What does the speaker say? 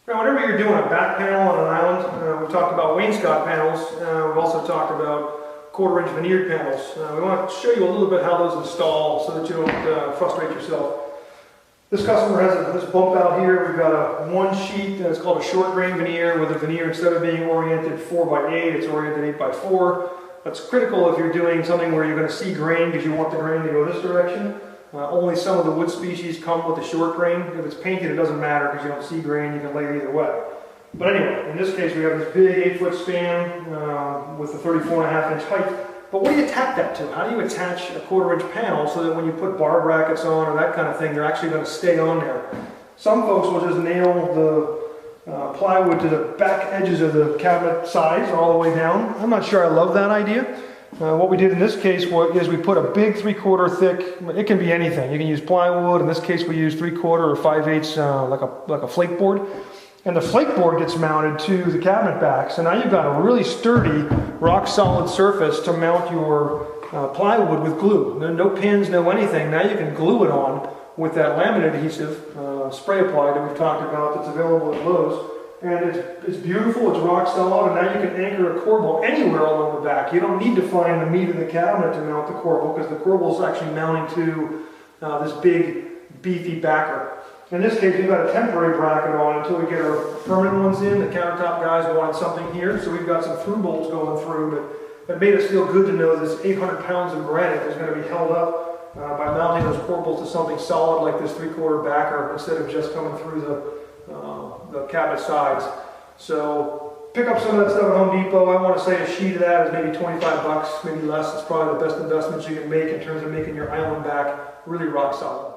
Now, whenever you're doing a back panel on an island, we've talked about wainscot panels. We've also talked about quarter-inch veneered panels. We want to show you a little bit how those install so that you don't frustrate yourself. This customer has this bump out here. We've got a one sheet that's called a short grain veneer, with the veneer, instead of being oriented 4x8, it's oriented 8x4. That's critical if you're doing something where you're going to see grain because you want the grain to go this direction. Only some of the wood species come with the short grain. If it's painted, it doesn't matter because you don't see grain, you can lay it either way. But anyway, in this case we have this big 8-foot span with a 34.5-inch height. But what do you tack that to? How do you attach a quarter-inch panel so that when you put bar brackets on or that kind of thing, they're actually going to stay on there? Some folks will just nail the plywood to the back edges of the cabinet sides all the way down. I'm not sure I love that idea. What we did in this case is we put a big 3/4 thick, it can be anything. You can use plywood. In this case we use 3/4 or 5/8 like a flake board. And the flake board gets mounted to the cabinet back. So now you've got a really sturdy, rock solid surface to mount your plywood with glue. No pins, no anything. Now you can glue it on with that laminate adhesive, spray applied, that we've talked about, that's available at Lowe's. And it's beautiful, it's rock solid, and now you can anchor a corbel anywhere along the back. You don't need to find the meat of the cabinet to mount the corbel, because the corbel is actually mounting to this big, beefy backer. In this case, we've got a temporary bracket on until we get our permanent ones in. The countertop guys wanted something here, so we've got some through bolts going through, but it made us feel good to know this 800 pounds of granite is going to be held up by mounting those corbels to something solid like this 3/4 backer instead of just coming through the cabinet sides. So pick up some of that stuff at Home Depot. I want to say a sheet of that is maybe 25 bucks, maybe less. It's probably the best investment you can make in terms of making your island back really rock solid.